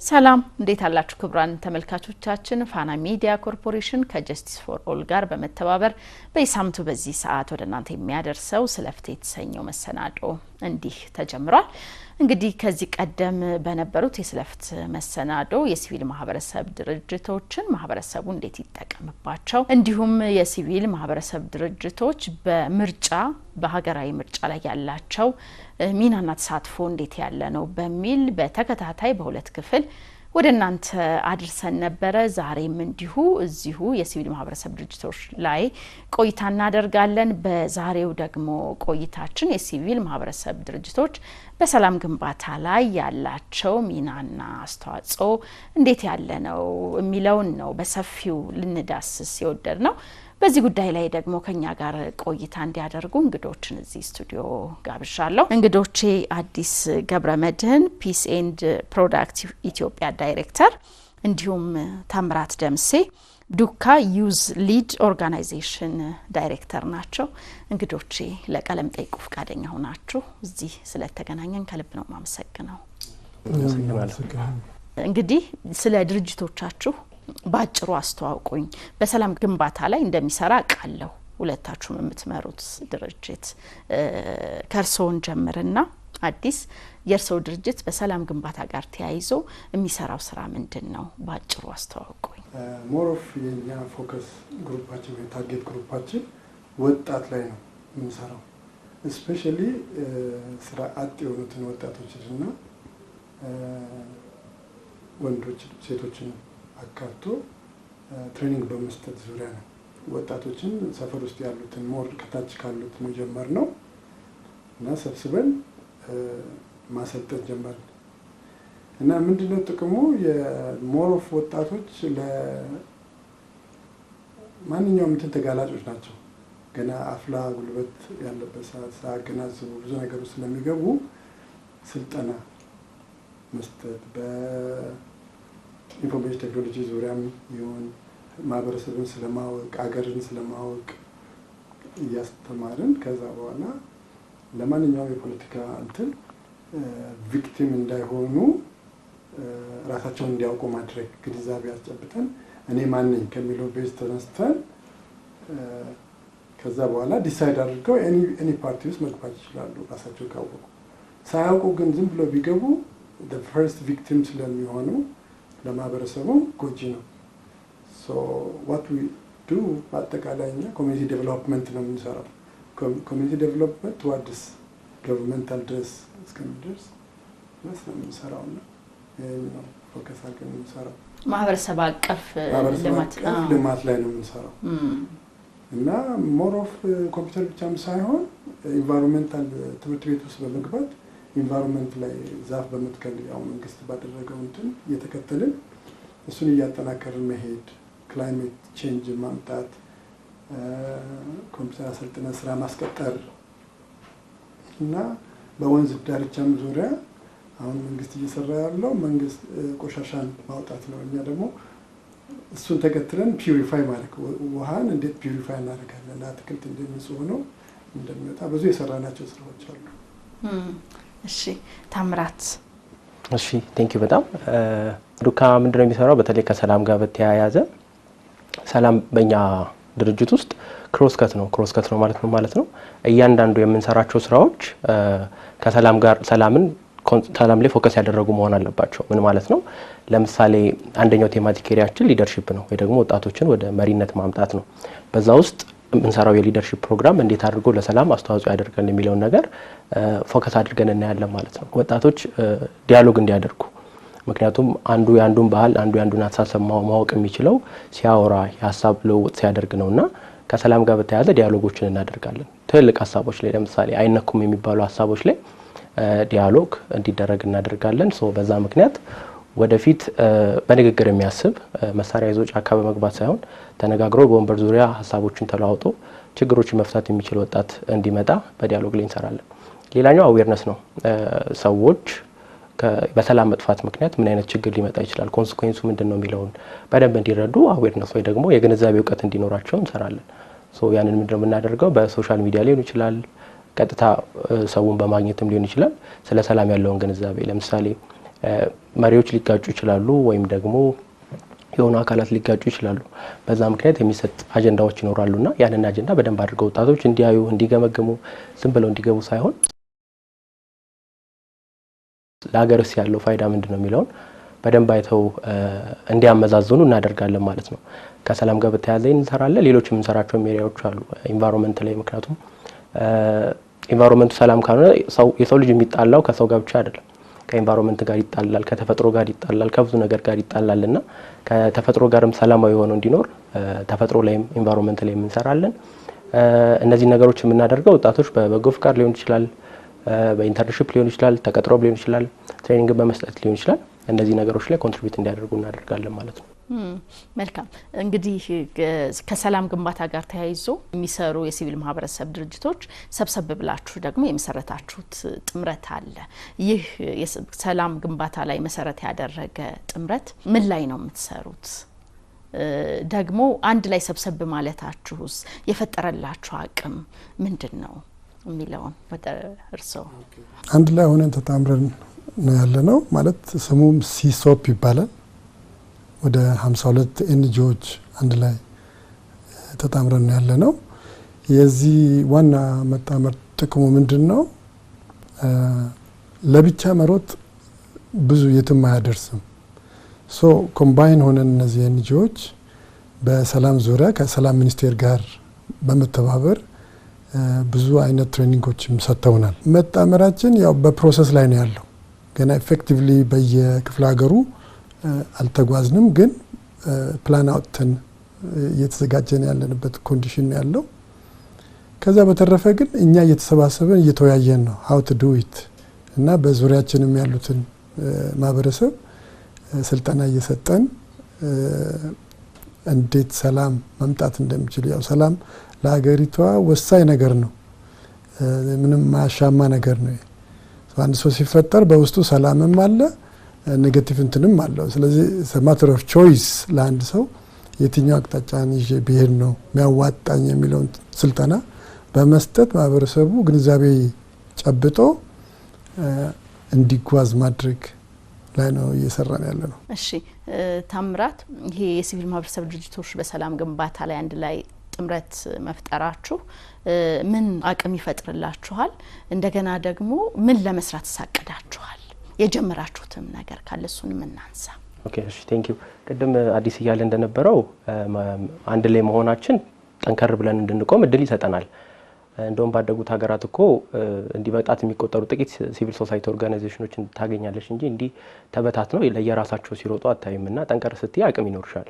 ሰላም እንዴት አላችሁ ክቡራን ተመልካቾቻችን ፋና ሚዲያ ኮርፖሬሽን ከጀስቲስ ፎር ኦል ጋር በመተባበር በሳምንቱ በዚህ ሰዓት ወደናንተ የሚያደርሰው ስለፍትህ የተሰኘው መሰናዶ እንዲህ ተጀምሯል። እንግዲህ ከዚህ ቀደም በነበሩት የስለፍትህ መሰናዶ የሲቪል ማህበረሰብ ድርጅቶችን ማህበረሰቡ እንዴት ይጠቀምባቸው እንዲሁም የሲቪል ማህበረሰብ ድርጅቶች በምርጫ በሀገራዊ ምርጫ ላይ ያላቸው ሚናና ተሳትፎ እንዴት ያለ ነው በሚል በተከታታይ በሁለት ክፍል ወደናንተ አድርሰን ነበረ። ዛሬም እንዲሁ እዚሁ የሲቪል ማህበረሰብ ድርጅቶች ላይ ቆይታ እናደርጋለን። በዛሬው ደግሞ ቆይታችን የሲቪል ማህበረሰብ ድርጅቶች በሰላም ግንባታ ላይ ያላቸው ሚናና አስተዋጽኦ እንዴት ያለ ነው የሚለውን ነው በሰፊው ልንዳስስ የወደድ ነው። በዚህ ጉዳይ ላይ ደግሞ ከኛ ጋር ቆይታ እንዲያደርጉ እንግዶችን እዚህ ስቱዲዮ ጋብዣለሁ። እንግዶቼ አዲስ ገብረመድህን ፒስ ኤንድ ፕሮዳክቲቭ ኢትዮጵያ ዳይሬክተር እንዲሁም ታምራት ደምሴ ዱካ ዩዝ ሊድ ኦርጋናይዜሽን ዳይሬክተር ናቸው። እንግዶቼ ለቃለም ጠይቁ ፈቃደኛ ሆናችሁ እዚህ ስለተገናኘን ከልብ ነው ማመሰግነው። እንግዲህ ስለ ድርጅቶቻችሁ ባጭሩ አስተዋውቁኝ። በሰላም ግንባታ ላይ እንደሚሰራ ቃለው ሁለታችሁም የምትመሩት ድርጅት ከርሶን ጀምርና አዲስ የርሶ ድርጅት በሰላም ግንባታ ጋር ተያይዞ የሚሰራው ስራ ምንድነው? ባጭሩ አስተዋውቁኝ። ሞር ኦፍ የኛ ፎከስ ግሩፓችን የታርጌት ግሩፓችን ወጣት ላይ ነው የምንሰራው። ስፔሻሊ ስራ አጥ የሆኑትን ወጣቶችና ወንዶች ሴቶችን አካቶ ትሬኒንግ በመስጠት ዙሪያ ነው። ወጣቶችን ሰፈር ውስጥ ያሉትን ሞር ከታች ካሉት መጀመር ነው እና ሰብስበን ማሰልጠን ጀመርን እና ምንድነው ጥቅሙ? የሞር ኦፍ ወጣቶች ለማንኛውም እንትን ተጋላጮች ናቸው። ገና አፍላ ጉልበት ያለበት ሰዓት ሳያገናዝቡ ብዙ ነገሮች ስለሚገቡ ስልጠና መስጠት ኢንፎርሜሽን ቴክኖሎጂ ዙሪያም ይሁን ማህበረሰብን ስለማወቅ አገርን ስለማወቅ እያስተማርን ከዛ በኋላ ለማንኛውም የፖለቲካ እንትን ቪክቲም እንዳይሆኑ ራሳቸውን እንዲያውቁ ማድረግ ግንዛቤ አስጨብጠን እኔ ማን ነኝ ከሚለው ቤዝ ተነስተን ከዛ በኋላ ዲሳይድ አድርገው ኤኒ ፓርቲ ውስጥ መግባት ይችላሉ ራሳቸው ካወቁ። ሳያውቁ ግን ዝም ብለው ቢገቡ the first victim ስለሚሆኑ ለማህበረሰቡ ጎጂ ነው። ሶ what we do በአጠቃላይ እኛ ኮሚኒቲ ዴቨሎፕመንት ነው የምንሰራው። ኮሚኒቲ ዴቨሎፕመንት towards governmental ድረስ እስከሚደርስ ነው የምንሰራው እና ይሄን ፎከስ አድርገን የምንሰራው ማህበረሰብ አቀፍ ልማት ላይ ነው የምንሰራው እና ሞር ኦፍ ኮምፒውተር ብቻም ሳይሆን ኢንቫይሮንመንታል ትምህርት ቤት ውስጥ በመግባት ኢንቫይሮንመንት ላይ ዛፍ በመትከል ያው መንግስት ባደረገው እንትን እየተከተልን እሱን እያጠናከርን መሄድ፣ ክላይሜት ቼንጅ ማምጣት፣ ኮምፒውተር አሰልጥነን ስራ ማስቀጠር እና በወንዝ ዳርቻም ዙሪያ አሁን መንግስት እየሰራ ያለው መንግስት ቆሻሻን ማውጣት ነው። እኛ ደግሞ እሱን ተከትለን ፒዩሪፋይ ማድረግ ውሃን እንዴት ፒዩሪፋይ እናደርጋለን፣ አትክልት እንደሚጽው ነው እንደሚወጣ ብዙ የሰራናቸው ስራዎች አሉ። እሺ ታምራት። እሺ ቴንክ ዩ በጣም ዱካ ምንድነው የሚሰራው? በተለይ ከሰላም ጋር በተያያዘ ሰላም በእኛ ድርጅት ውስጥ ክሮስከት ነው ማለት ነው። እያንዳንዱ የምንሰራቸው ስራዎች ከሰላም ጋር ሰላም ላይ ፎከስ ያደረጉ መሆን አለባቸው። ምን ማለት ነው? ለምሳሌ አንደኛው ቴማቲክ ኤሪያችን ሊደርሺፕ ነው ወይ ደግሞ ወጣቶችን ወደ መሪነት ማምጣት ነው። በዛ ውስጥ የምንሰራው የሊደርሺፕ ፕሮግራም እንዴት አድርጎ ለሰላም አስተዋጽኦ ያደርጋል የሚለውን ነገር ፎከስ አድርገን እናያለን ማለት ነው። ወጣቶች ዲያሎግ እንዲያደርጉ፣ ምክንያቱም አንዱ ያንዱን ባህል አንዱ ያንዱን አስተሳሰብ ማወቅ የሚችለው ሲያወራ የሀሳብ ልውውጥ ሲያደርግ ነውና ከሰላም ጋር በተያያዘ ዲያሎጎችን እናደርጋለን። ትልልቅ ሀሳቦች ላይ ለምሳሌ አይነኩም የሚባሉ ሀሳቦች ላይ ዲያሎግ እንዲደረግ እናደርጋለን። ሶ በዛ ምክንያት ወደፊት በንግግር የሚያስብ መሳሪያ ይዞ ጫካ በመግባት ሳይሆን ተነጋግሮ በወንበር ዙሪያ ሀሳቦችን ተለዋውጦ ችግሮችን መፍታት የሚችል ወጣት እንዲመጣ በዲያሎግ ላይ እንሰራለን። ሌላኛው አዌርነስ ነው። ሰዎች በሰላም መጥፋት ምክንያት ምን አይነት ችግር ሊመጣ ይችላል፣ ኮንሲኩዌንሱ ምንድነው የሚለውን በደንብ እንዲረዱ አዌርነስ ወይ ደግሞ የግንዛቤ እውቀት እንዲኖራቸው እንሰራለን። ሶ ያንን ምንድነው የምናደርገው? በሶሻል ሚዲያ ሊሆን ይችላል፣ ቀጥታ ሰውን በማግኘትም ሊሆን ይችላል። ስለ ሰላም ያለውን ግንዛቤ ለምሳሌ መሪዎች ሊጋጩ ይችላሉ ወይም ደግሞ የሆኑ አካላት ሊጋጩ ይችላሉ። በዛ ምክንያት የሚሰጥ አጀንዳዎች ይኖራሉና ያንን አጀንዳ በደንብ አድርገው ወጣቶች እንዲያዩ እንዲገመግሙ ዝም ብለው እንዲገቡ ሳይሆን ለሀገርስ ያለው ፋይዳ ምንድነው የሚለውን በደንብ አይተው እንዲያመዛዝኑ እናደርጋለን ማለት ነው። ከሰላም ጋር በተያያዘ እንሰራለን። ሌሎችም እንሰራቸው ኤሪያዎች አሉ ኢንቫይሮንመንት ላይ። ምክንያቱም ኢንቫይሮንመንቱ ሰላም ካልሆነ የሰው ልጅ የሚጣላው ከሰው ጋር ብቻ አይደለም። ከኢንቫይሮንመንት ጋር ይጣላል፣ ከተፈጥሮ ጋር ይጣላል፣ ከብዙ ነገር ጋር ይጣላልና ከተፈጥሮ ጋርም ሰላማዊ ሆኖ እንዲኖር ተፈጥሮ ላይም ኢንቫይሮንመንት ላይም እንሰራለን። እነዚህ ነገሮች የምናደርገው ወጣቶች በበጎ ፍቃድ ሊሆን ይችላል፣ በኢንተርንሺፕ ሊሆን ይችላል፣ ተቀጥሮ ሊሆን ይችላል፣ ትሬኒንግ በመስጠት ሊሆን ይችላል። እነዚህ ነገሮች ላይ ኮንትሪቢዩት እንዲያደርጉ እናደርጋለን ማለት ነው። መልካም። እንግዲህ ከሰላም ግንባታ ጋር ተያይዞ የሚሰሩ የሲቪል ማህበረሰብ ድርጅቶች ሰብሰብ ብላችሁ ደግሞ የመሰረታችሁት ጥምረት አለ። ይህ የሰላም ግንባታ ላይ መሰረት ያደረገ ጥምረት ምን ላይ ነው የምትሰሩት? ደግሞ አንድ ላይ ሰብሰብ ማለታችሁስ የፈጠረላችሁ አቅም ምንድን ነው የሚለውን ወደ እርስዎ። አንድ ላይ ሆነን ተጣምረን ነው ያለነው። ማለት ስሙም ሲሶፕ ይባላል። ወደ 52 ኤንጂኦዎች አንድ ላይ ተጣምረን ነው ያለነው። የዚህ ዋና መጣመር ጥቅሙ ምንድነው? ለብቻ መሮጥ ብዙ የትም አያደርስም። ሶ ኮምባይን ሆነን እነዚህ ኤንጂኦዎች በሰላም ዙሪያ ከሰላም ሚኒስቴር ጋር በመተባበር ብዙ አይነት ትሬኒንጎችም ሰጥተውናል። መጣመራችን ያው በፕሮሰስ ላይ ነው ያለው። ገና ኤፌክቲቭሊ በየክፍለ ሀገሩ አልተጓዝንም፣ ግን ፕላን አውጥተን እየተዘጋጀን ያለንበት ኮንዲሽን ያለው። ከዛ በተረፈ ግን እኛ እየተሰባሰበን እየተወያየን ነው how to do it እና በዙሪያችንም ያሉትን ማህበረሰብ ስልጠና እየሰጠን እንዴት ሰላም መምጣት እንደሚችል። ያው ሰላም ለሀገሪቷ ወሳኝ ነገር ነው፣ ምንም ማያሻማ ነገር ነው። አንድ ሰው ሲፈጠር በውስጡ ሰላምም አለ ኔጌቲቭ እንትንም አለው። ስለዚህ ማተር ኦፍ ቾይስ ለአንድ ሰው የትኛው አቅጣጫን ይዤ ብሄድ ነው የሚያዋጣኝ የሚለውን ስልጠና በመስጠት ማህበረሰቡ ግንዛቤ ጨብጦ እንዲጓዝ ማድረግ ላይ ነው እየሰራን ያለ ነው። እሺ ታምራት፣ ይሄ የሲቪል ማህበረሰብ ድርጅቶች በሰላም ግንባታ ላይ አንድ ላይ ጥምረት መፍጠራችሁ ምን አቅም ይፈጥርላችኋል? እንደገና ደግሞ ምን ለመስራት ተሳቀዳችኋል? የጀመራችሁትም ነገር ካለ እሱንም እናንሳ። ኦኬ እሺ ቴንክ ዩ። ቅድም አዲስ እያለ እንደነበረው አንድ ላይ መሆናችን ጠንከር ብለን እንድንቆም እድል ይሰጠናል። እንደውም ባደጉት ሀገራት እኮ እንዲህ በጣት የሚቆጠሩ ጥቂት ሲቪል ሶሳይቲ ኦርጋናይዜሽኖችን ታገኛለሽ እንጂ እንዲህ ተበታትነው ለየራሳቸው ሲሮጡ አታይምና ጠንከር ስትይ አቅም ይኖርሻል።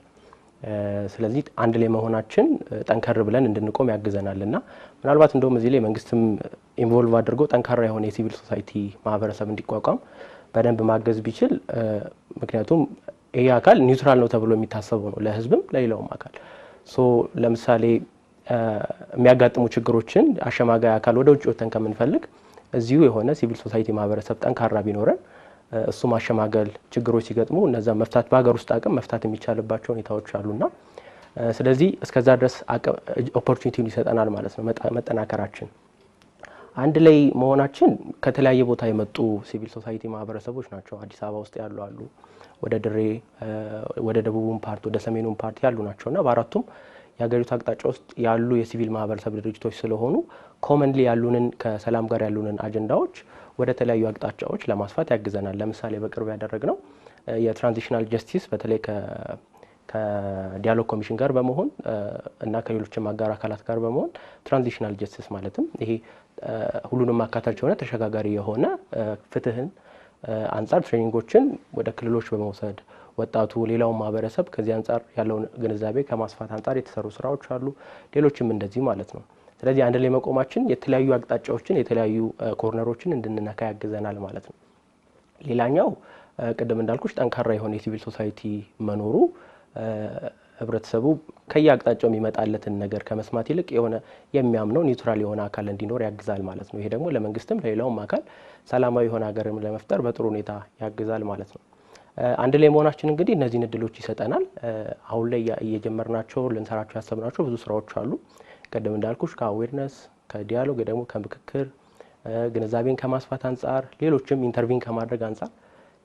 ስለዚህ አንድ ላይ መሆናችን ጠንከር ብለን እንድንቆም ያግዘናልና ምናልባት እንደውም እዚህ ላይ መንግስትም ኢንቮልቭ አድርጎ ጠንካራ የሆነ የሲቪል ሶሳይቲ ማህበረሰብ እንዲቋቋም በደንብ ማገዝ ቢችል፣ ምክንያቱም ይሄ አካል ኒውትራል ነው ተብሎ የሚታሰበው ነው ለህዝብም ለሌላውም አካል። ሶ ለምሳሌ የሚያጋጥሙ ችግሮችን አሸማጋይ አካል ወደ ውጭ ወተን ከምንፈልግ እዚሁ የሆነ ሲቪል ሶሳይቲ ማህበረሰብ ጠንካራ ቢኖረን እሱ ማሸማገል ችግሮች ሲገጥሙ እነዛ መፍታት በሀገር ውስጥ አቅም መፍታት የሚቻልባቸው ሁኔታዎች አሉና ስለዚህ እስከዛ ድረስ ኦፖርቹኒቲውን ይሰጠናል ማለት ነው መጠናከራችን። አንድ ላይ መሆናችን ከተለያየ ቦታ የመጡ ሲቪል ሶሳይቲ ማህበረሰቦች ናቸው። አዲስ አበባ ውስጥ ያሉ አሉ፣ ወደ ድሬ፣ ወደ ደቡቡም ፓርት፣ ወደ ሰሜኑም ፓርት ያሉ ናቸውና በአራቱም የሀገሪቱ አቅጣጫ ውስጥ ያሉ የሲቪል ማህበረሰብ ድርጅቶች ስለሆኑ ኮመንሊ ያሉንን ከሰላም ጋር ያሉንን አጀንዳዎች ወደ ተለያዩ አቅጣጫዎች ለማስፋት ያግዘናል። ለምሳሌ በቅርብ ያደረግነው የትራንዚሽናል ጀስቲስ በተለይ ከዲያሎግ ኮሚሽን ጋር በመሆን እና ከሌሎችም አጋር አካላት ጋር በመሆን ትራንዚሽናል ጀስቲስ ማለትም ይሄ ሁሉንም አካታች የሆነ ተሸጋጋሪ የሆነ ፍትህን አንጻር ትሬኒንጎችን ወደ ክልሎች በመውሰድ ወጣቱ ሌላው ማህበረሰብ ከዚህ አንጻር ያለውን ግንዛቤ ከማስፋት አንጻር የተሰሩ ስራዎች አሉ። ሌሎችም እንደዚህ ማለት ነው። ስለዚህ አንድ ላይ መቆማችን የተለያዩ አቅጣጫዎችን የተለያዩ ኮርነሮችን እንድንነካ ያግዘናል ማለት ነው። ሌላኛው ቅድም እንዳልኩሽ ጠንካራ የሆነ የሲቪል ሶሳይቲ መኖሩ ህብረተሰቡ ከየአቅጣጫው የሚመጣለትን ነገር ከመስማት ይልቅ የሆነ የሚያምነው ኒውትራል የሆነ አካል እንዲኖር ያግዛል ማለት ነው። ይሄ ደግሞ ለመንግስትም ለሌላውም አካል ሰላማዊ የሆነ ሀገርን ለመፍጠር በጥሩ ሁኔታ ያግዛል ማለት ነው። አንድ ላይ መሆናችን እንግዲህ እነዚህን እድሎች ይሰጠናል። አሁን ላይ እየጀመርናቸው ልንሰራቸው ያሰብናቸው ብዙ ስራዎች አሉ። ቀደም እንዳልኩሽ ከአዌርነስ ከዲያሎግ ደግሞ ከምክክር ግንዛቤን ከማስፋት አንጻር ሌሎችም ኢንተርቪን ከማድረግ አንጻር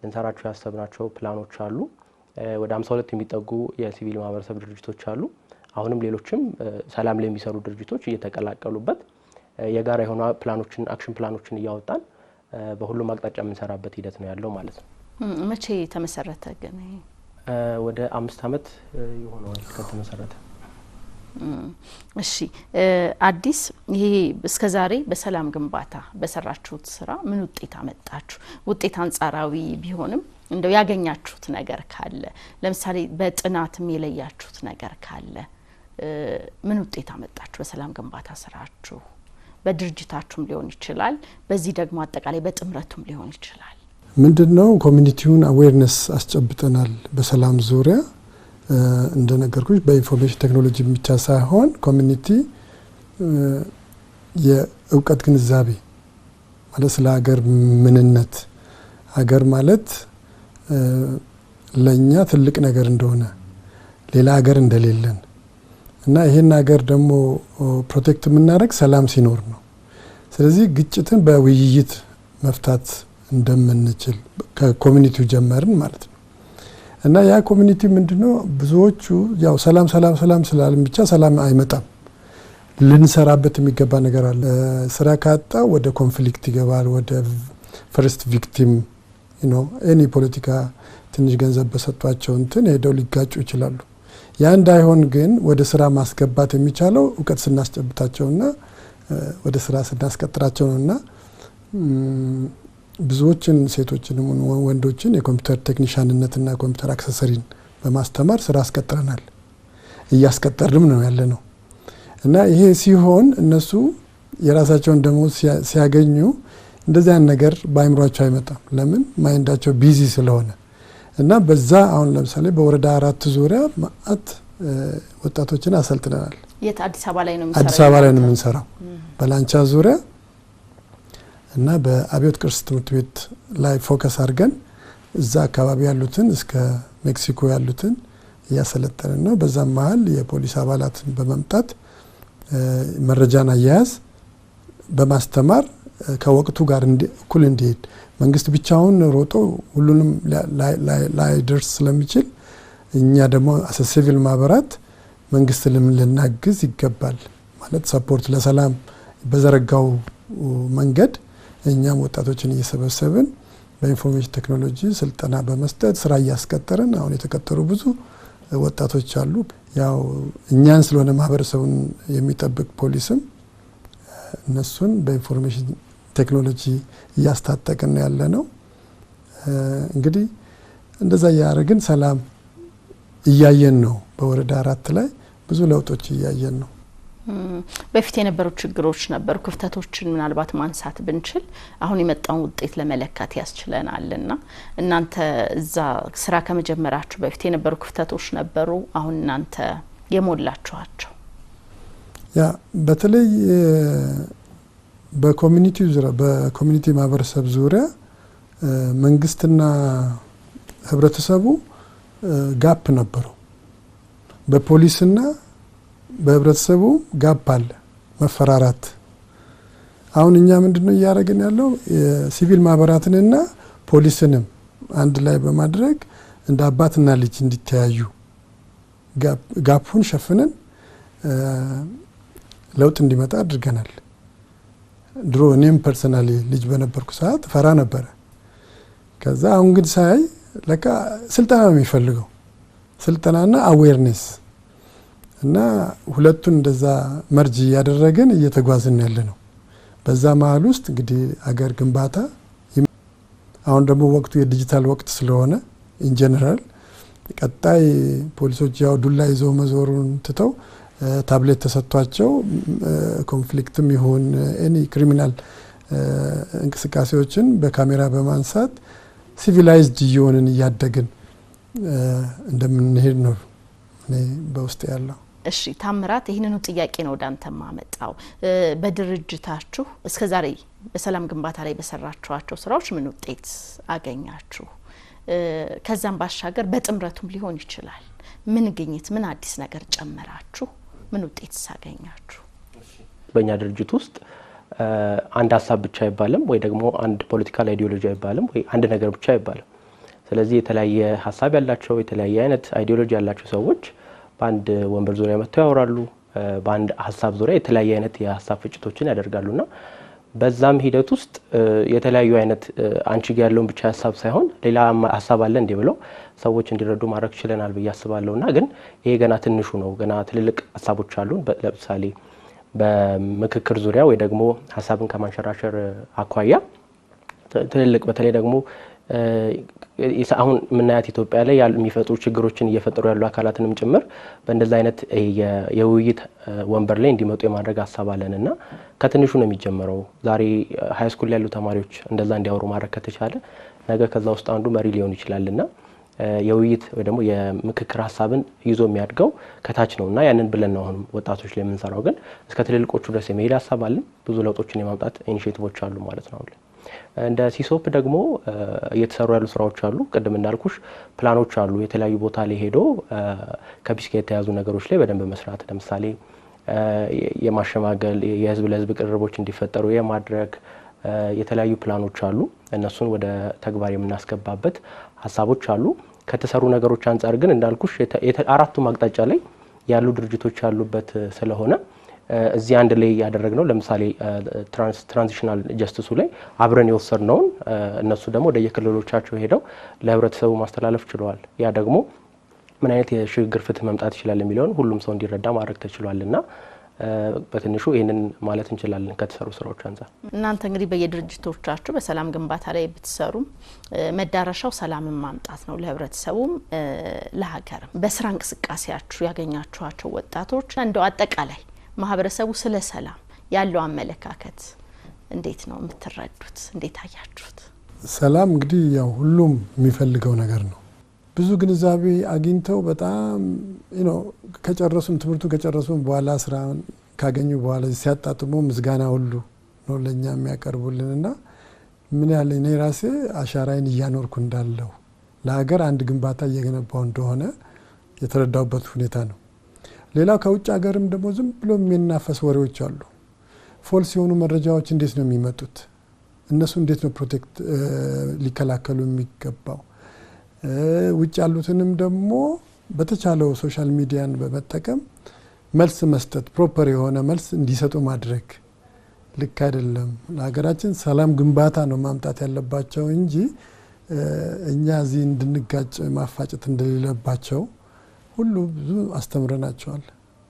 ልንሰራቸው ያሰብናቸው ፕላኖች አሉ። ወደ 52 የሚጠጉ የሲቪል ማህበረሰብ ድርጅቶች አሉ። አሁንም ሌሎችም ሰላም ላይ የሚሰሩ ድርጅቶች እየተቀላቀሉበት የጋራ የሆኑ ፕላኖችን አክሽን ፕላኖችን እያወጣን በሁሉም አቅጣጫ የምንሰራበት ሂደት ነው ያለው ማለት ነው። መቼ ተመሰረተ ግን? ወደ 5 አመት ይሆነዋል ከተመሰረተ። እሺ አዲስ ይሄ እስከዛሬ በሰላም ግንባታ በሰራችሁት ስራ ምን ውጤት አመጣችሁ? ውጤት አንጻራዊ ቢሆንም እንደው ያገኛችሁት ነገር ካለ ለምሳሌ በጥናትም የለያችሁት ነገር ካለ ምን ውጤት አመጣችሁ በሰላም ግንባታ ስራችሁ? በድርጅታችሁም ሊሆን ይችላል፣ በዚህ ደግሞ አጠቃላይ በጥምረቱም ሊሆን ይችላል። ምንድነው ኮሚኒቲውን አዌርነስ አስጨብጠናል። በሰላም ዙሪያ እንደነገርኩሽ በኢንፎርሜሽን ቴክኖሎጂ ብቻ ሳይሆን ኮሚኒቲ የእውቀት ግንዛቤ ማለት ስለ ሀገር ምንነት ሀገር ማለት ለኛ ትልቅ ነገር እንደሆነ ሌላ ሀገር እንደሌለን እና ይሄን ሀገር ደግሞ ፕሮቴክት የምናደርግ ሰላም ሲኖር ነው። ስለዚህ ግጭትን በውይይት መፍታት እንደምንችል ከኮሚኒቲው ጀመርን ማለት ነው። እና ያ ኮሚኒቲ ምንድነው ብዙዎቹ ያው ሰላም ሰላም ሰላም ስላልን ብቻ ሰላም አይመጣም። ልንሰራበት የሚገባ ነገር አለ። ስራ ካጣ ወደ ኮንፍሊክት ይገባል፣ ወደ ፈርስት ቪክቲም ኤኒ ፖለቲካ ትንሽ ገንዘብ በሰጧቸው እንትን ሄደው ሊጋጩ ይችላሉ። ያ እንዳይሆን ግን ወደ ስራ ማስገባት የሚቻለው እውቀት ስናስጨብጣቸውና ወደ ስራ ስናስቀጥራቸው ነውና ብዙዎችን ሴቶችንም ወንዶችን የኮምፒውተር ቴክኒሻንነትና ኮምፒውተር አክሰሰሪን በማስተማር ስራ አስቀጥረናል። እያስቀጠርንም ነው ያለ ነው። እና ይሄ ሲሆን እነሱ የራሳቸውን ደሞዝ ሲያገኙ እንደዚህ አይነት ነገር በአይምሯቸው አይመጣም። ለምን? ማይንዳቸው ቢዚ ስለሆነ። እና በዛ አሁን ለምሳሌ በወረዳ 4 ዙሪያ ማአት ወጣቶችን አሰልጥነናል። የት? አዲስ አበባ ላይ ነው የሚሰራው? አዲስ አበባ ላይ ነው የምንሰራው በላንቻ ዙሪያ እና በአብዮት ቅርስ ትምህርት ቤት ላይ ፎከስ አድርገን እዛ አካባቢ ያሉትን እስከ ሜክሲኮ ያሉትን እያሰለጠንን ነው። በዛም መሀል የፖሊስ አባላትን በመምጣት መረጃን አያያዝ በማስተማር ከወቅቱ ጋር እኩል እንዲሄድ መንግስት ብቻውን ሮጦ ሁሉንም ላይደርስ ስለሚችል እኛ ደግሞ አሰ ሲቪል ማህበራት መንግስት ልናግዝ ይገባል ማለት ሰፖርት ለሰላም በዘረጋው መንገድ እኛም ወጣቶችን እየሰበሰብን በኢንፎርሜሽን ቴክኖሎጂ ስልጠና በመስጠት ስራ እያስቀጠርን አሁን የተቀጠሩ ብዙ ወጣቶች አሉ። ያው እኛን ስለሆነ ማህበረሰቡን የሚጠብቅ ፖሊስም እነሱን በኢንፎርሜሽን ቴክኖሎጂ እያስታጠቅን ያለ ነው። እንግዲህ እንደዛ ያደረግን ሰላም እያየን ነው። በወረዳ 4 ላይ ብዙ ለውጦች እያየን ነው። በፊት የነበሩ ችግሮች ነበሩ፣ ክፍተቶችን ምናልባት ማንሳት ብንችል አሁን የመጣውን ውጤት ለመለካት ያስችለናልና እናንተ እዛ ስራ ከመጀመራችሁ በፊት የነበሩ ክፍተቶች ነበሩ፣ አሁን እናንተ የሞላችኋቸው? ያ በተለይ በኮሚኒቲው ዙሪያ በኮሚኒቲ ማህበረሰብ ዙሪያ መንግስትና ህብረተሰቡ ጋፕ ነበረው። በፖሊስና በህብረተሰቡ ጋፕ አለ፣ መፈራራት። አሁን እኛ ምንድነው እያደረግን ያለው የሲቪል ማህበራትንና ፖሊስንም አንድ ላይ በማድረግ እንደ አባትና ልጅ እንዲተያዩ ጋፑን ሸፍነን ለውጥ እንዲመጣ አድርገናል። ድሮ እኔም ፐርሰናሊ ልጅ በነበርኩ ሰዓት ፈራ ነበረ። ከዛ አሁን ግን ሳይ ለካ ስልጠና ነው የሚፈልገው፣ ስልጠናና አዌርነስ እና ሁለቱን እንደዛ መርጅ እያደረግን እየተጓዝን ያለ ነው። በዛ መሀል ውስጥ እንግዲህ አገር ግንባታ አሁን ደግሞ ወቅቱ የዲጂታል ወቅት ስለሆነ ኢን ጀነራል ቀጣይ ፖሊሶች ያው ዱላ ይዘው መዞሩን ትተው ታብሌት ተሰጥቷቸው ኮንፍሊክትም ይሁን ኤኒ ክሪሚናል እንቅስቃሴዎችን በካሜራ በማንሳት ሲቪላይዝድ እየሆንን እያደግን እንደምንሄድ ነው እኔ በውስጥ ያለው። እሺ ታምራት፣ ይህንኑ ጥያቄ ነው ወዳንተ ማመጣው። በድርጅታችሁ እስከዛሬ በሰላም ግንባታ ላይ በሰራችኋቸው ስራዎች ምን ውጤት አገኛችሁ? ከዛም ባሻገር በጥምረቱም ሊሆን ይችላል ምን ግኝት፣ ምን አዲስ ነገር ጨመራችሁ? ምን ውጤት ሳገኛችሁ? በእኛ ድርጅት ውስጥ አንድ ሀሳብ ብቻ አይባልም፣ ወይ ደግሞ አንድ ፖለቲካል አይዲዮሎጂ አይባልም፣ ወይ አንድ ነገር ብቻ አይባልም። ስለዚህ የተለያየ ሀሳብ ያላቸው የተለያየ አይነት አይዲዮሎጂ ያላቸው ሰዎች በአንድ ወንበር ዙሪያ መጥተው ያወራሉ። በአንድ ሀሳብ ዙሪያ የተለያየ አይነት የሀሳብ ፍጭቶችን ያደርጋሉና በዛም ሂደት ውስጥ የተለያዩ አይነት አንቺ ጋር ያለውን ብቻ ሀሳብ ሳይሆን ሌላ ሀሳብ አለ እንዴ ብለው ሰዎች እንዲረዱ ማድረግ ይችላል ብዬ አስባለሁና ግን ይሄ ገና ትንሹ ነው። ገና ትልልቅ ሀሳቦች አሉ። ለምሳሌ በምክክር ዙሪያ ወይ ደግሞ ሀሳብን ከማንሸራሸር አኳያ ትልልቅ በተለይ ደግሞ አሁን ምናያት ኢትዮጵያ ላይ የሚፈጥሩ ችግሮችን እየፈጠሩ ያሉ አካላትንም ጭምር በእንደዛ አይነት የውይይት ወንበር ላይ እንዲመጡ የማድረግ ሀሳብ አለንና ከትንሹ ነው የሚጀምረው። ዛሬ ሃይ ስኩል ላይ ያሉ ተማሪዎች እንደዛ እንዲያወሩ ማድረግ ከተቻለ ነገ ከዛ ውስጥ አንዱ መሪ ሊሆን ይችላልና የውይይት ወይ ደግሞ የምክክር ሀሳብን ይዞ የሚያድገው ከታች ነውና ያንን ብለን ነው አሁን ወጣቶች ላይ የምንሰራው። ግን እስከ ትልልቆቹ ድረስ የመሄድ ሀሳብ አለን። ብዙ ለውጦችን የማምጣት ኢኒሼቲቮች አሉ ማለት ነው። እንደ ሲሶፕ ደግሞ እየተሰሩ ያሉ ስራዎች አሉ። ቅድም እንዳልኩሽ ፕላኖች አሉ። የተለያዩ ቦታ ላይ ሄዶ ከፒስ ጋር የተያዙ ነገሮች ላይ በደንብ መስራት፣ ለምሳሌ የማሸማገል የህዝብ ለህዝብ ቅርቦች እንዲፈጠሩ የማድረግ የተለያዩ ፕላኖች አሉ። እነሱን ወደ ተግባር የምናስገባበት ሀሳቦች አሉ። ከተሰሩ ነገሮች አንፃር ግን እንዳልኩሽ አራቱም አቅጣጫ ላይ ያሉ ድርጅቶች ያሉበት ስለሆነ እዚህ አንድ ላይ ያደረግነው ለምሳሌ ትራንዚሽናል ጀስቲሱ ላይ አብረን የወሰድነውን እነሱ ደግሞ ወደ የክልሎቻቸው ሄደው ለህብረተሰቡ ማስተላለፍ ችለዋል። ያ ደግሞ ምን አይነት የሽግግር ፍትህ መምጣት ይችላል የሚለውን ሁሉም ሰው እንዲረዳ ማድረግ ተችሏልና በትንሹ ይሄንን ማለት እንችላለን ከተሰሩ ስራዎች አንፃር። እናንተ እንግዲህ በየድርጅቶቻችሁ በሰላም ግንባታ ላይ ብትሰሩም መዳረሻው ሰላምን ማምጣት ነው ለህብረተሰቡም ለሀገርም። በስራ እንቅስቃሴያችሁ ያገኛችኋቸው ወጣቶች እንደው አጠቃላይ ማህበረሰቡ ስለ ሰላም ያለው አመለካከት እንዴት ነው የምትረዱት? እንዴት አያችሁት? ሰላም እንግዲህ ያው ሁሉም የሚፈልገው ነገር ነው። ብዙ ግንዛቤ አግኝተው በጣም ከጨረሱም ትምህርቱ ከጨረሱም በኋላ ስራ ካገኙ በኋላ ሲያጣጥሙ ምስጋና ሁሉ ነው ለኛ የሚያቀርቡልንና ምን ያለ እኔ ራሴ አሻራዬን እያኖርኩ እንዳለው ለሀገር አንድ ግንባታ እየገነባው እንደሆነ የተረዳውበት ሁኔታ ነው። ሌላው ከውጭ ሀገርም ደግሞ ዝም ብሎ የሚናፈስ ወሬዎች አሉ። ፎልስ የሆኑ መረጃዎች እንዴት ነው የሚመጡት? እነሱ እንዴት ነው ፕሮቴክት ሊከላከሉ የሚገባው? ውጭ ያሉትንም ደግሞ በተቻለው ሶሻል ሚዲያን በመጠቀም መልስ መስጠት፣ ፕሮፐር የሆነ መልስ እንዲሰጡ ማድረግ ልክ አይደለም። ለሀገራችን ሰላም ግንባታ ነው ማምጣት ያለባቸው እንጂ እኛ እዚህ እንድንጋጭ ማፋጨት እንደሌለባቸው ሁሉ ብዙ አስተምረናቸዋል።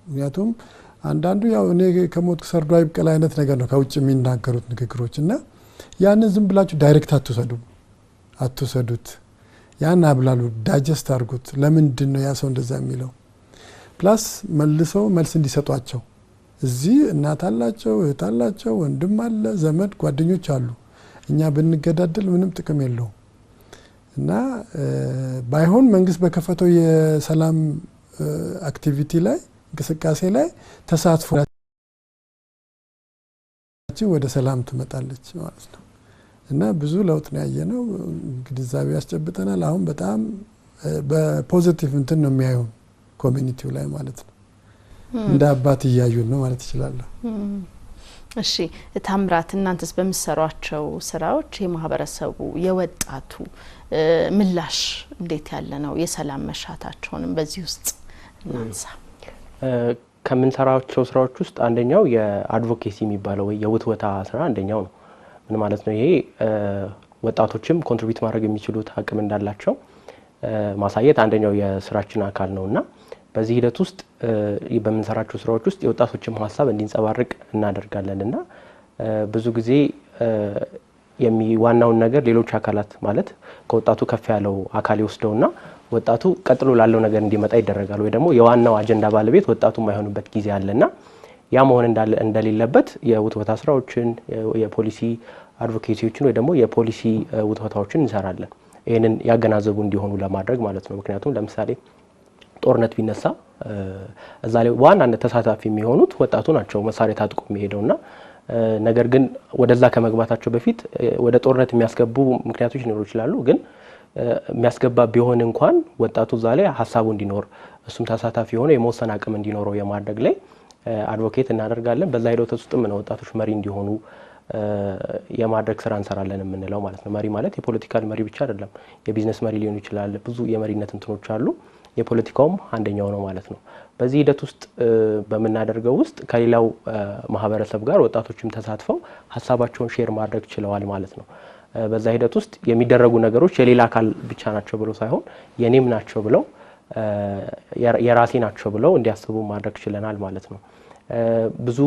ምክንያቱም አንዳንዱ ያው እኔ ከሞት ሰርዶ አይብቀል አይነት ነገር ነው ከውጭ የሚናገሩት ንግግሮች እና ያንን ዝም ብላችሁ ዳይሬክት አትውሰዱት። ያን አብላሉ፣ ዳይጀስት አድርጉት። ለምንድን ነው ያ ሰው እንደዛ የሚለው? ፕላስ መልሰው መልስ እንዲሰጧቸው። እዚህ እናት አላቸው፣ እህት አላቸው፣ ወንድም አለ፣ ዘመድ ጓደኞች አሉ። እኛ ብንገዳደል ምንም ጥቅም የለውም እና ባይሆን መንግስት በከፈተው የሰላም አክቲቪቲ ላይ እንቅስቃሴ ላይ ተሳትፎ ወደ ሰላም ትመጣለች ማለት ነው። እና ብዙ ለውጥ ነው ያየነው። ግንዛቤ ያስጨብጠናል። አሁን በጣም በፖዚቲቭ እንትን ነው የሚያዩን ኮሚኒቲው ላይ ማለት ነው። እንደ አባት እያዩን ነው ማለት ይችላለሁ። እሺ ታምራት፣ እናንተስ በምትሰሯቸው ስራዎች የማህበረሰቡ የወጣቱ ምላሽ እንዴት ያለ ነው? የሰላም መሻታቸውንም በዚህ ውስጥ እናንሳ። ከምንሰራቸው ስራዎች ውስጥ አንደኛው የአድቮኬሲ የሚባለው ወይ የውትወታ ስራ አንደኛው ነው። ምን ማለት ነው? ይሄ ወጣቶችም ኮንትሪቢዩት ማድረግ የሚችሉት አቅም እንዳላቸው ማሳየት አንደኛው የስራችን አካል ነውና በዚህ ሂደት ውስጥ በምንሰራቸው ስራዎች ውስጥ የወጣቶችም ሀሳብ እንዲንጸባረቅ እናደርጋለንና ብዙ ጊዜ ዋናውን ነገር ሌሎች አካላት ማለት ከወጣቱ ከፍ ያለው አካል ይወስደውና ወጣቱ ቀጥሎ ላለው ነገር እንዲመጣ ይደረጋል። ወይ ደግሞ የዋናው አጀንዳ ባለቤት ወጣቱ የማይሆንበት ጊዜ አለና ያ መሆን እንደሌለበት የውትወታ ስራዎችን የፖሊሲ አድቮኬሲዎችን ወይ ደግሞ የፖሊሲ ውትወታዎችን እንሰራለን። ይሄንን ያገናዘቡ እንዲሆኑ ለማድረግ ማለት ነው። ምክንያቱም ለምሳሌ ጦርነት ቢነሳ እዛ ላይ ዋናነት ተሳታፊ የሚሆኑት ወጣቱ ናቸው መሳሪያ ታጥቆ የሚሄደውና ነገር ግን ወደዛ ከመግባታቸው በፊት ወደ ጦርነት የሚያስገቡ ምክንያቶች ሊኖሩ ይችላሉ። ግን የሚያስገባ ቢሆን እንኳን ወጣቱ እዛ ላይ ሀሳቡ እንዲኖር እሱም ተሳታፊ ሆኖ የመወሰን አቅም እንዲኖረው የማድረግ ላይ አድቮኬት እናደርጋለን። በዛ ሂደት ውስጥም ነው ወጣቶች መሪ እንዲሆኑ የማድረግ ስራ እንሰራለን የምንለው ማለት ነው። መሪ ማለት የፖለቲካል መሪ ብቻ አይደለም፣ የቢዝነስ መሪ ሊሆን ይችላል። ብዙ የመሪነት እንትኖች አሉ። የፖለቲካውም አንደኛው ነው ማለት ነው። በዚህ ሂደት ውስጥ በመናደርገው ውስጥ ከሌላው ማህበረሰብ ጋር ወጣቶችም ተሳትፈው ሀሳባቸውን ሼር ማድረግ ችለዋል ማለት ነው። በዛ ሂደት ውስጥ የሚደረጉ ነገሮች የሌላ አካል ብቻ ናቸው ብለው ሳይሆን የኔም ናቸው ብለው የራሴ ናቸው ብለው እንዲያስቡ ማድረግ ችለናል ማለት ነው። ብዙ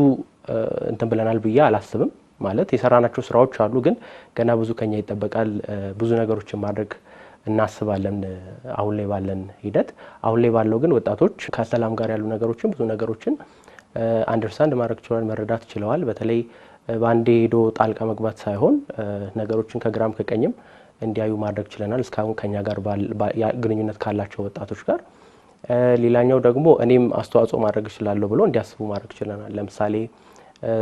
እንትን ብለናል ብዬ አላስብም። ማለት የሰራናቸው ስራዎች አሉ፣ ግን ገና ብዙ ከኛ ይጠበቃል። ብዙ ነገሮችን ማድረግ እናስባለን አሁን ላይ ባለን ሂደት። አሁን ላይ ባለው ግን ወጣቶች ከሰላም ጋር ያሉ ነገሮችን ብዙ ነገሮችን አንደርስታንድ ማድረግ ችለዋል፣ መረዳት ችለዋል። በተለይ ባንዴ ሄዶ ጣልቃ መግባት ሳይሆን ነገሮችን ከግራም ከቀኝም እንዲያዩ ማድረግ ችለናል፣ እስካሁን ከኛ ጋር ግንኙነት ካላቸው ወጣቶች ጋር። ሌላኛው ደግሞ እኔም አስተዋጽኦ ማድረግ እችላለሁ ብሎ እንዲያስቡ ማድረግ ችለናል። ለምሳሌ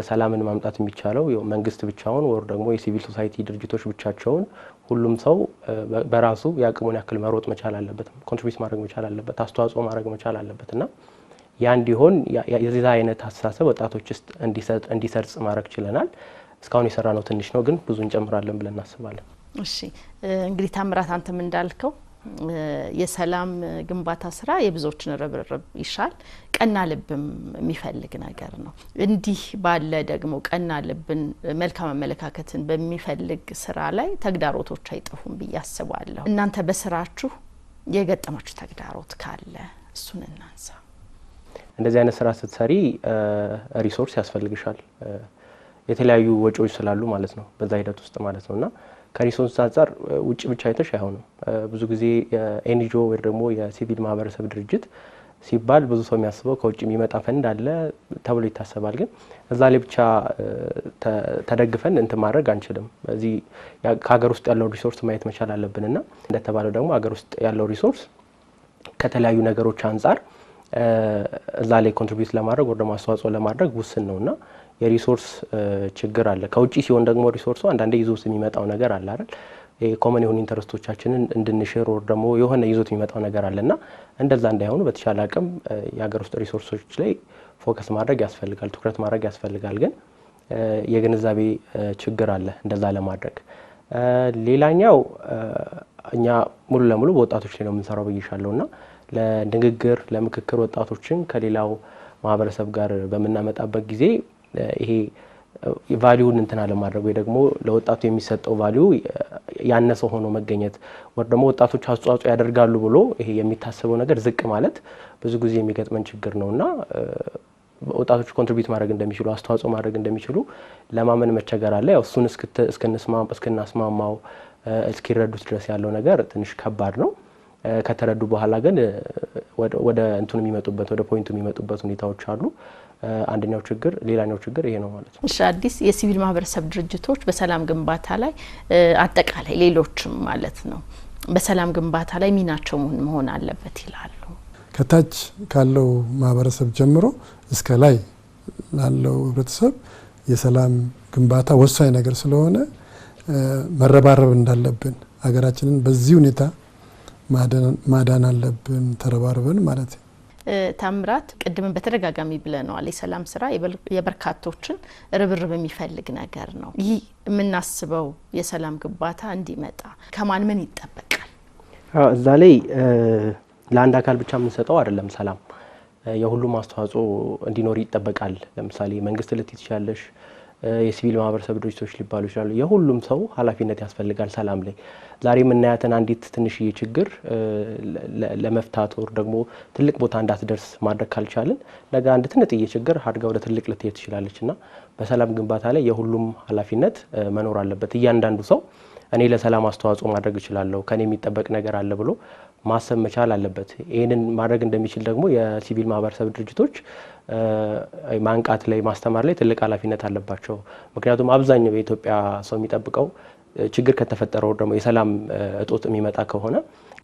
ሰላምን ማምጣት የሚቻለው መንግስት ብቻውን ወር ደግሞ የሲቪል ሶሳይቲ ድርጅቶች ብቻቸውን፣ ሁሉም ሰው በራሱ ያቅሙን ያክል መሮጥ መቻል አለበት፣ ኮንትሪቢዩት ማድረግ መቻል አለበት፣ አስተዋጽኦ ማድረግ መቻል አለበትና ያ እንዲሆን የዚህ አይነት አስተሳሰብ ወጣቶች ውስጥ እንዲሰርጽ ማድረግ ችለናል። እስካሁን የሰራነው ትንሽ ነው፣ ግን ብዙ እንጨምራለን ብለን እናስባለን። እሺ እንግዲህ ታምራት አንተም እንዳልከው የሰላም ግንባታ ስራ የብዙዎችን ርብርብ ይሻል፣ ቀና ልብም የሚፈልግ ነገር ነው። እንዲህ ባለ ደግሞ ቀና ልብን መልካም አመለካከትን በሚፈልግ ስራ ላይ ተግዳሮቶች አይጠፉም ብዬ አስባለሁ። እናንተ በስራችሁ የገጠማችሁ ተግዳሮት ካለ እሱን እናንሳ። እንደዚህ አይነት ስራ ስትሰሪ ሪሶርስ ያስፈልግሻል። የተለያዩ ወጪዎች ስላሉ ማለት ነው በዛ ሂደት ውስጥ ማለት ነውና ከሪሶርስ አንፃር ውጭ ብቻ አይተሽ አይሆንም። ብዙ ጊዜ የኤንጂኦ ወይ ደግሞ የሲቪል ማህበረሰብ ድርጅት ሲባል ብዙ ሰው የሚያስበው ከውጭ የሚመጣ ፈንድ አለ ተብሎ ይታሰባል። ግን እዛ ላይ ብቻ ተደግፈን እንትን ማድረግ አንችልም። እዚህ ከሀገር ውስጥ ያለው ሪሶርስ ማየት መቻል አለብንና እንደተባለው ደግሞ ሀገር ውስጥ ያለው ሪሶርስ ከተለያዩ ነገሮች አንፃር እዛ ላይ ኮንትሪቢዩት ለማድረግ ወይ ደግሞ አስተዋጽኦ ለማድረግ ውስን ነውና የሪሶርስ ችግር አለ። ከውጪ ሲሆን ደግሞ ሪሶርሱ አንዳንዴ ይዞት የሚመጣው ነገር አለ አይደል? ኮመን የሆኑ ኢንተረስቶቻችንን እንድንሽር ወይ ደግሞ የሆነ ይዞት የሚመጣው ነገር አለና እንደዛ እንዳይሆኑ በተሻለ አቅም የሀገር ውስጥ ሪሶርሶች ላይ ፎከስ ማድረግ ያስፈልጋል፣ ትኩረት ማድረግ ያስፈልጋል። ግን የግንዛቤ ችግር አለ እንደዛ ለማድረግ። ሌላኛው እኛ ሙሉ ለሙሉ በወጣቶች ላይ ነው የምንሰራው ብዬሻለሁና ለንግግር ለምክክር ወጣቶችን ከሌላው ማህበረሰብ ጋር በመናመጣበት ጊዜ ይሄ ቫልዩን እንትና ለማድረግ ወይ ደግሞ ለወጣቱ የሚሰጠው ቫልዩ ያነሰ ሆኖ መገኘት ወይ ደግሞ ወጣቶች አስተዋጽኦ ያደርጋሉ ብሎ ይሄ የሚታሰበው ነገር ዝቅ ማለት ብዙ ጊዜ የሚገጥመን ችግር ነውና ወጣቶች ኮንትሪቢዩት ማድረግ እንደሚችሉ አስተዋጽኦ ማድረግ እንደሚችሉ ለማመን መቸገር አለ። ያው እሱን እስክናስማማው እስኪረዱት ድረስ ያለው ነገር ትንሽ ከባድ ነው። ከተረዱ በኋላ ግን ወደ እንትኑ የሚመጡበት ወደ ፖይንቱ የሚመጡበት ሁኔታዎች አሉ። አንደኛው ችግር ሌላኛው ችግር ይሄ ነው ማለት ነው። እሺ አዲስ የሲቪል ማህበረሰብ ድርጅቶች በሰላም ግንባታ ላይ አጠቃላይ ሌሎችም ማለት ነው በሰላም ግንባታ ላይ ሚናቸው መሆን አለበት ይላሉ። ከታች ካለው ማህበረሰብ ጀምሮ እስከ ላይ ላለው ህብረተሰብ የሰላም ግንባታ ወሳኝ ነገር ስለሆነ መረባረብ እንዳለብን ሀገራችንን በዚህ ሁኔታ ማዳን አለብን ተረባርበን ማለት ነው። ታምራት ቅድም በተደጋጋሚ ብለናል፣ የሰላም ስራ የበርካቶችን ርብርብ የሚፈልግ ነገር ነው። ይህ የምናስበው የሰላም ግንባታ እንዲመጣ ከማን ምን ይጠበቃል? እዛ ላይ ለአንድ አካል ብቻ የምንሰጠው አይደለም። ሰላም የሁሉም አስተዋጽኦ እንዲኖር ይጠበቃል። ለምሳሌ መንግስት ልትይ ትችላለሽ፣ የሲቪል ማህበረሰብ ድርጅቶች ሊባሉ ይችላሉ። የሁሉም ሰው ኃላፊነት ያስፈልጋል ሰላም ላይ። ዛሬ የምናያትን አንዲት ትንሽዬ ችግር ለመፍታት ወር ደግሞ ትልቅ ቦታ እንዳትደርስ ማድረግ ካልቻልን ነገ አንድ ትንጥዬ ችግር አድጋ ወደ ትልቅ ልትሄድ ትችላለችና በሰላም ግንባታ ላይ የሁሉም ኃላፊነት መኖር አለበት። እያንዳንዱ ሰው እኔ ለሰላም አስተዋጽኦ ማድረግ እችላለሁ፣ ከኔ የሚጠበቅ ነገር አለ ብሎ ማሰብ መቻል አለበት። ይሄንን ማድረግ እንደሚችል ደግሞ የሲቪል ማህበረሰብ ድርጅቶች ማንቃት ላይ ማስተማር ላይ ትልቅ ኃላፊነት አለባቸው። ምክንያቱም አብዛኛው የኢትዮጵያ ሰው የሚጠብቀው ችግር ከተፈጠረው ደግሞ የሰላም እጦት የሚመጣ ከሆነ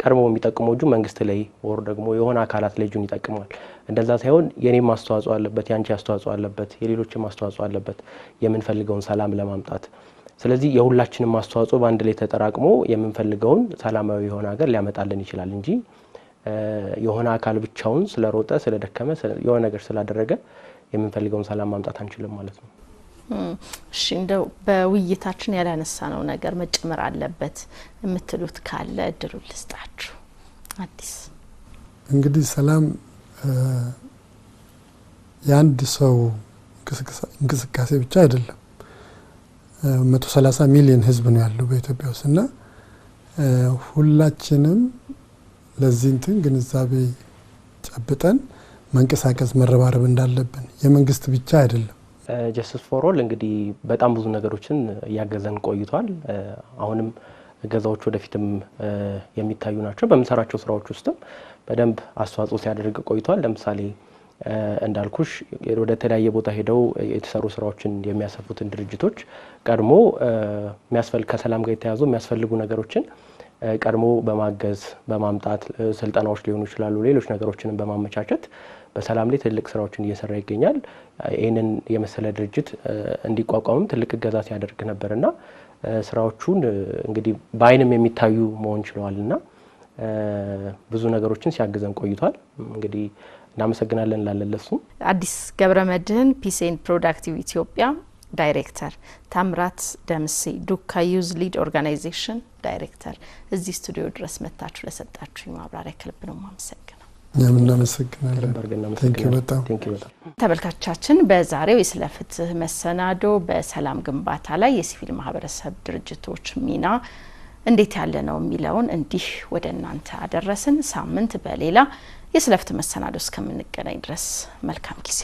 ቀድሞ የሚጠቅመው እጁ መንግስት ላይ ወር ደግሞ የሆነ አካላት ላይ እጁን ይጠቅማል። እንደዛ ሳይሆን የኔም አስተዋጽኦ አለበት፣ ያንቺ አስተዋጽኦ አለበት፣ የሌሎችም አስተዋጽኦ አለበት የምንፈልገውን ሰላም ለማምጣት። ስለዚህ የሁላችንም አስተዋጽኦ በአንድ ላይ ተጠራቅሞ የምንፈልገውን ሰላማዊ የሆነ ሀገር ሊያመጣልን ይችላል እንጂ የሆነ አካል ብቻውን ስለሮጠ ስለደከመ የሆነ ነገር ስላደረገ የምንፈልገውን ሰላም ማምጣት አንችልም ማለት ነው። እሺ እንደው በውይይታችን ያላነሳነው ነገር መጨመር አለበት የምትሉት ካለ እድሉ ልስጣችሁ። አዲስ እንግዲህ ሰላም የአንድ ሰው እንቅስቃሴ ብቻ አይደለም። 130 ሚሊዮን ህዝብ ነው ያለው በኢትዮጵያ ውስጥና ሁላችንም ለዚህ እንትን ግንዛቤ ጨብጠን መንቀሳቀስ መረባረብ እንዳለብን የመንግስት ብቻ አይደለም። ጀስቲስ ፎር ኦል እንግዲህ በጣም ብዙ ነገሮችን ያገዘን ቆይቷል። አሁንም ገዛዎች ወደፊትም የሚታዩ ናቸው። በመሰራቸው ስራዎች ውስጥም በደንብ አስተዋጽኦ ሲያደርግ ቆይቷል። ለምሳሌ እንዳልኩሽ ወደ ተለያየ ቦታ ሄደው የተሰሩ ስራዎችን የሚያሰፉትን ድርጅቶች ቀድሞ ከሰላም ጋር የተያዙ የሚያስፈልጉ ነገሮችን ቀድሞ በማገዝ በማምጣት ስልጠናዎች ሊሆኑ ይችላሉ፣ ሌሎች ነገሮችንም በማመቻቸት በሰላም ላይ ትልቅ ስራዎችን እየሰራ ይገኛል። ይሄንን የመሰለ ድርጅት እንዲቋቋምም ትልቅ እገዛ ሲያደርግ ነበርና ስራዎቹን እንግዲህ በአይንም የሚታዩ መሆን ችለዋልና ብዙ ነገሮችን ሲያግዘን ቆይቷል። እንግዲህ እናመሰግናለን ላለለሱ። አዲስ ገብረመድህን ፒስ ኤንድ ፕሮዳክቲቭ ኢትዮጵያ ዳይሬክተር፣ ታምራት ደምሴ ዱካ ዩዝ ሊድ ኦርጋናይዜሽን ዳይሬክተር እዚህ ስቱዲዮ ድረስ መጣችሁ ለሰጣችሁ ማብራሪያ ከልብ ነው ማመሰግናለሁ። እናመሰግናለን። በጣም ተመልካቾቻችን በዛሬው የስለ ፍትህ መሰናዶ በሰላም ግንባታ ላይ የሲቪል ማህበረሰብ ድርጅቶች ሚና እንዴት ያለ ነው የሚለውን እንዲህ ወደ እናንተ አደረስን። ሳምንት በሌላ የስለ ፍትህ መሰናዶ እስከምንገናኝ ድረስ መልካም ጊዜ